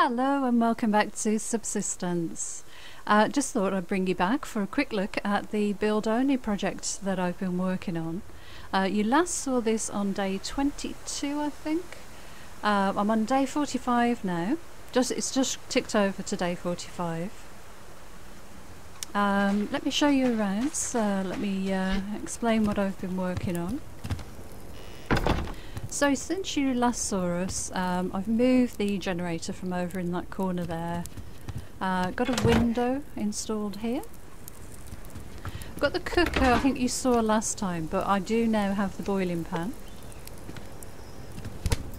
Hello and welcome back to Subsistence. Just thought I'd bring you back for a quick look at the build only project that I've been working on. You last saw this on day 22, I think. I'm on day 45 now. It's just ticked over to day 45. Let me show you around, so let me explain what I've been working on. So since you last saw us, I've moved the generator from over in that corner there. Got a window installed here. I've got the cooker I think you saw last time, but I do now have the boiling pan.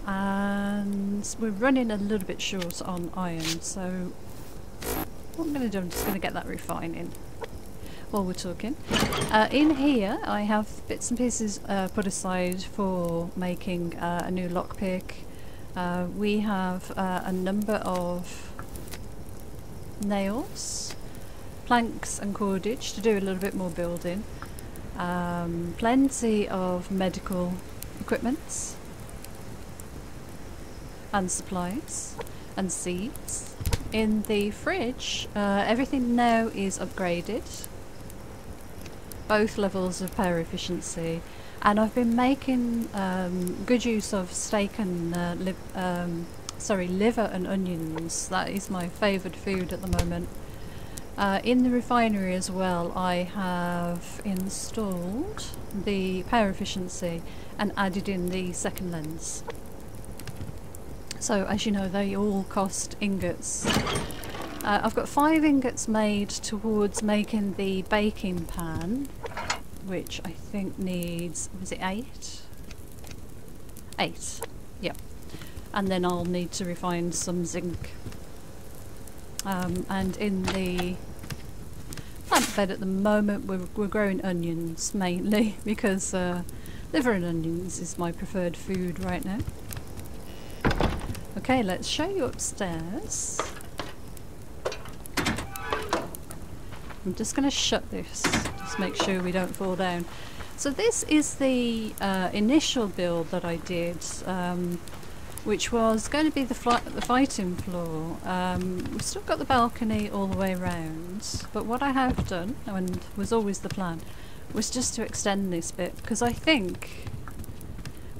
And we're running a little bit short on iron, so what I'm going to do, I'm just going to get that refining while we're talking. In here I have bits and pieces put aside for making a new lockpick. We have a number of nails, planks and cordage to do a little bit more building. Plenty of medical equipment and supplies and seeds. In the fridge, everything now is upgraded, both levels of power efficiency, and I've been making good use of steak and liver and onions. That is my favoured food at the moment. In the refinery as well, I have installed the power efficiency and added in the second lens. So as you know, they all cost ingots. I've got 5 ingots made towards making the baking pan, which I think needs, was it 8? 8, yep. And then I'll need to refine some zinc. And in the plant bed at the moment we're growing onions mainly because liver and onions is my preferred food right now. Okay, let's show you upstairs. I'm just going to shut this, just make sure we don't fall down. So this is the initial build that I did, which was going to be the fighting floor. We've still got the balcony all the way around, but what I have done, and was always the plan, was just to extend this bit, because I think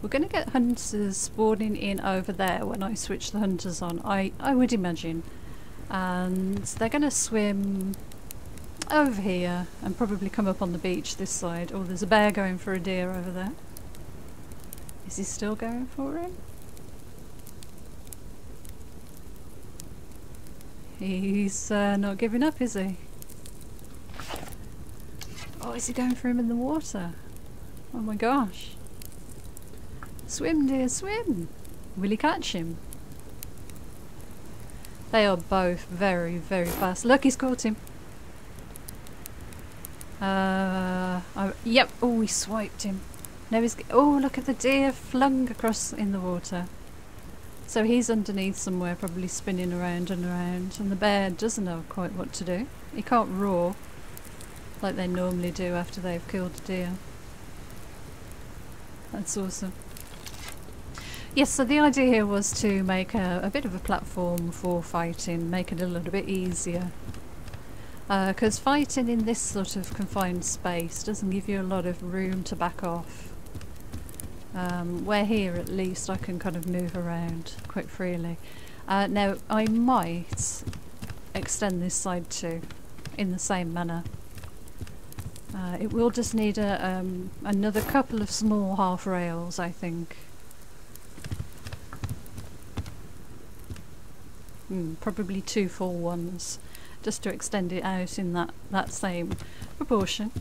we're going to get hunters spawning in over there when I switch the hunters on, I would imagine. And they're going to swim over here and probably come up on the beach this side. Oh, there's a bear going for a deer over there. Is he still going for him? He's not giving up, is he? Oh, is he going for him in the water? Oh my gosh. Swim, dear, swim! Will he catch him? They are both very, very fast. Look, he's caught him. Yep. Oh, he swiped him. Now he's. Oh, look at the deer flung across in the water. So he's underneath somewhere, probably spinning around and around. And the bear doesn't know quite what to do. He can't roar like they normally do after they've killed a deer. That's awesome. Yes, so the idea here was to make a bit of a platform for fighting, make it a little bit easier. Because fighting in this sort of confined space doesn't give you a lot of room to back off. Where here at least I can kind of move around quite freely. Now I might extend this side too in the same manner. It will just need another couple of small half rails, I think. Probably 2 full ones, just to extend it out in that same proportion.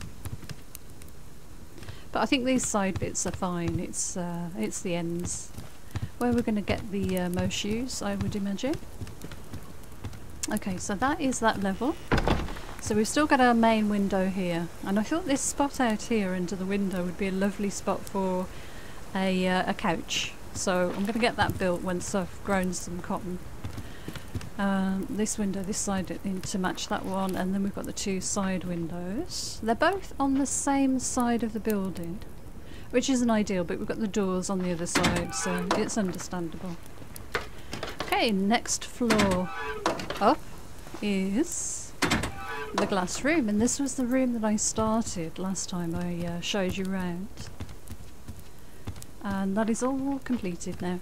But I think these side bits are fine. It's the ends where we're going to get the most use, I would imagine. Okay, so that is that level. So we've still got our main window here, and I thought this spot out here under the window would be a lovely spot for a couch. So I'm going to get that built once I've grown some cotton. This window, this side in to match that one, and then we've got the 2 side windows. They're both on the same side of the building, which isn't ideal, but we've got the doors on the other side, so it's understandable. Okay, Okay, next floor up is the glass room, and this was the room that I started last time I showed you around. And that is all completed now.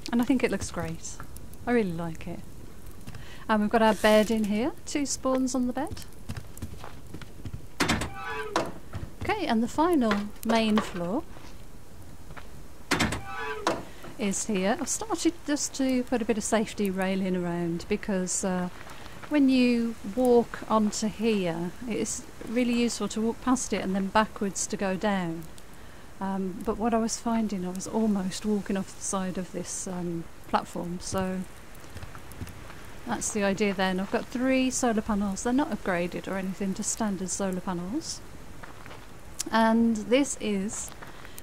And I think it looks great. I really like it. And we've got our bed in here, 2 spawns on the bed. Okay, and the final main floor is here. I've started just to put a bit of safety railing around because when you walk onto here, it's really useful to walk past it and then backwards to go down. But what I was finding, I was almost walking off the side of this platform, so that's the idea then. I've got 3 solar panels. They're not upgraded or anything, just standard solar panels. And this is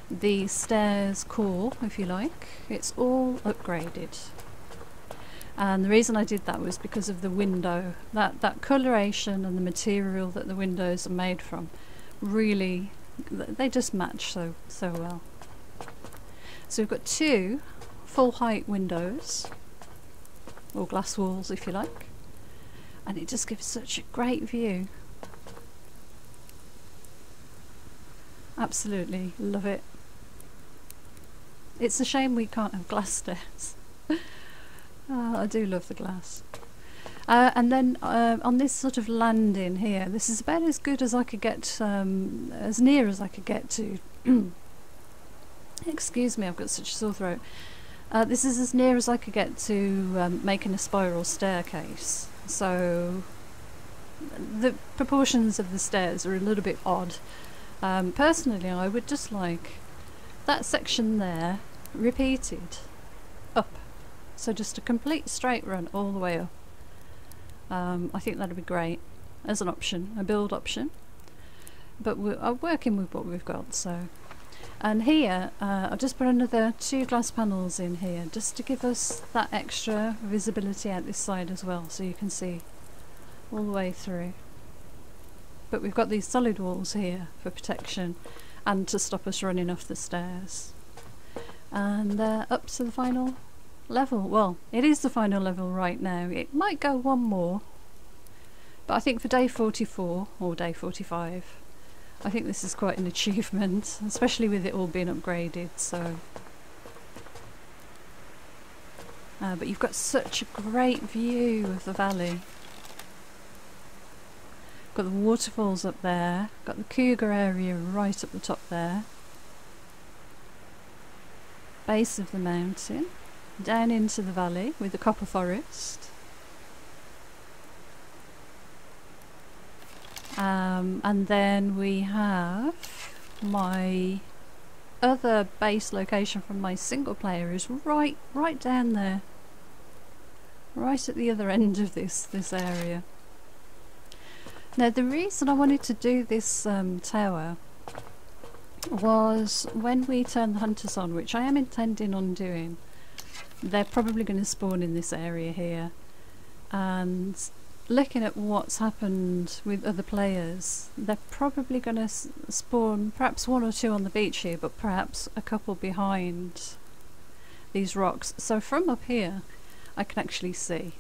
the stairs core, if you like. It's all upgraded. And the reason I did that was because of the window. That coloration and the material that the windows are made from, really, they just match so well. So we've got 2 full height windows, or glass walls if you like, and it just gives such a great view. Absolutely love it. It's a shame we can't have glass stairs. I do love the glass. And then on this sort of landing here, this is about as good as I could get, as near as I could get to. Excuse me, I've got such a sore throat. This is as near as I could get to making a spiral staircase. So the proportions of the stairs are a little bit odd. Personally, I would just like that section there repeated up. So just a complete straight run all the way up. I think that'd be great as an option, a build option. But we're working with what we've got, so. And here, I'll just put another 2 glass panels in here, just to give us that extra visibility out this side as well, so you can see all the way through. But we've got these solid walls here for protection and to stop us running off the stairs. And up to the final level. Well, it is the final level right now. It might go one more, but I think for day 44 or day 45, I think this is quite an achievement, especially with it all being upgraded. So but you've got such a great view of the valley. Got the waterfalls up there, got the cougar area right up the top there, base of the mountain, down into the valley with the copper forest, and then we have my other base location from my single player is right down there, right at the other end of this area. Now the reason I wanted to do this tower was when we turn the hunters on, which I am intending on doing, they're probably going to spawn in this area here, and looking at what's happened with other players, they're probably going to spawn perhaps 1 or 2 on the beach here, but perhaps a couple behind these rocks. So from up here I can actually see.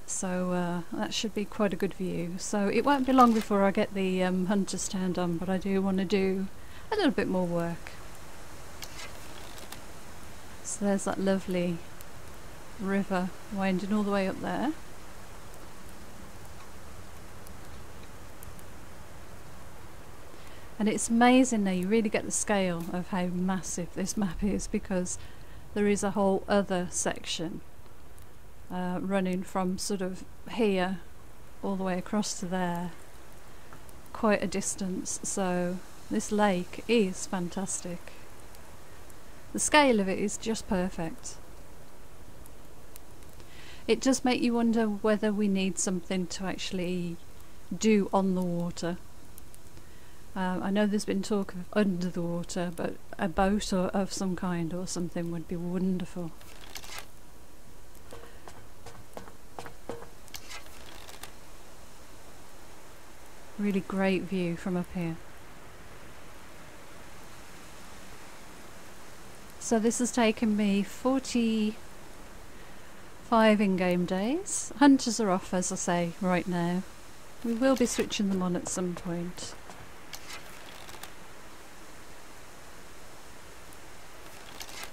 So that should be quite a good view. So it won't be long before I get the hunters turned on, but I do want to do a little bit more work. So there's that lovely river winding all the way up there. And it's amazing now, you really get the scale of how massive this map is, because there is a whole other section running from sort of here all the way across to there, quite a distance. So this lake is fantastic. The scale of it is just perfect. It does make you wonder whether we need something to actually do on the water. I know there's been talk of under the water, but a boat or of some kind or something would be wonderful. Really great view from up here. So this has taken me 45 in-game days. Hunters are off, as I say, right now. We will be switching them on at some point.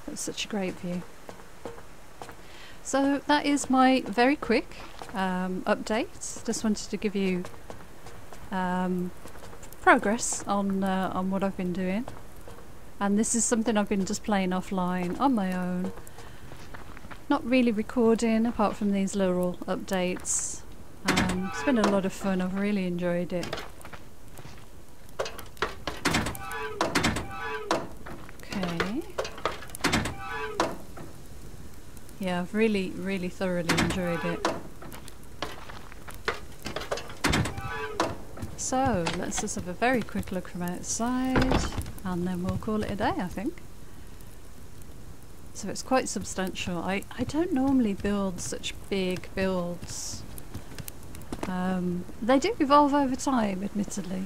That's such a great view. So that is my very quick update. Just wanted to give you progress on what I've been doing. And this is something I've been just playing offline on my own. Not really recording apart from these little updates. It's been a lot of fun, I've really enjoyed it. Okay. Yeah, I've really thoroughly enjoyed it. So, let's just have a very quick look from outside and then we'll call it a day, I think. So it's quite substantial. I don't normally build such big builds. They do evolve over time, admittedly.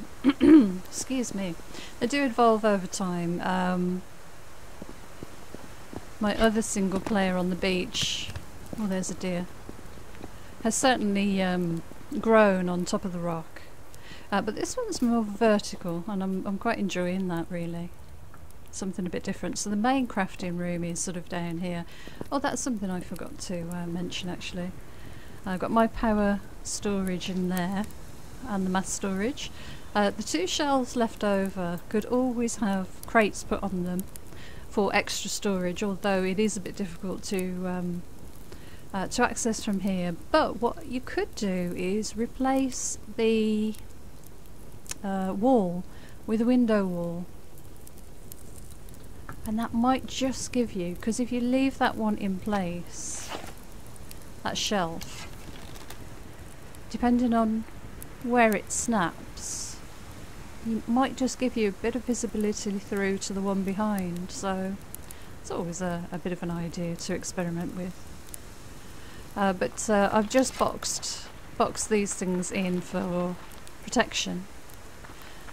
Excuse me. They do evolve over time. My other single player on the beach, oh there's a deer, has certainly grown on top of the rock. But this one's more vertical and I'm quite enjoying that really. Something a bit different. So the main crafting room is sort of down here. Oh, that's something I forgot to mention actually. I've got my power storage in there and the mass storage. The two shelves left over could always have crates put on them for extra storage, although it is a bit difficult to access from here. But what you could do is replace the wall with a window wall. And that might just give you, because if you leave that one in place, that shelf, depending on where it snaps, it might just give you a bit of visibility through to the one behind. So it's always a bit of an idea to experiment with. But I've just boxed these things in for protection,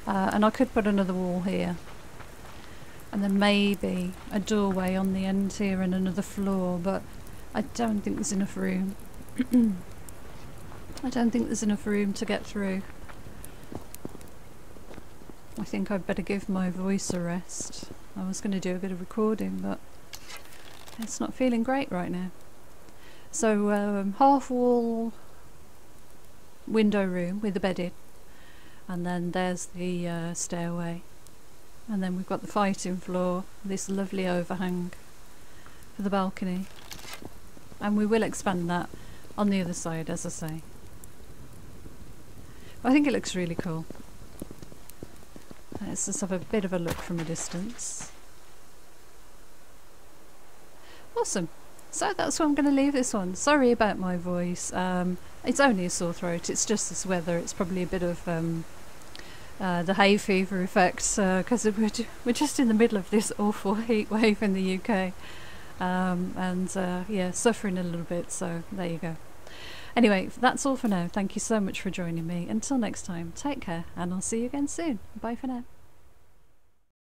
and I could put another wall here. And then maybe a doorway on the end here and another floor, but I don't think there's enough room. I don't think there's enough room to get through. I think I'd better give my voice a rest. I was going to do a bit of recording, but it's not feeling great right now. So half wall window room with a bed in, and then there's the stairway. And then we've got the fighting floor, this lovely overhang for the balcony. And we will expand that on the other side, as I say. I think it looks really cool. Let's just have a bit of a look from a distance. Awesome. So that's where I'm going to leave this one. Sorry about my voice. It's only a sore throat. It's just this weather. It's probably a bit of the hay fever effect, because we're just in the middle of this awful heat wave in the UK, and yeah, suffering a little bit, so there you go. Anyway, that's all for now. Thank you so much for joining me. Until next time, take care and I'll see you again soon. Bye for now.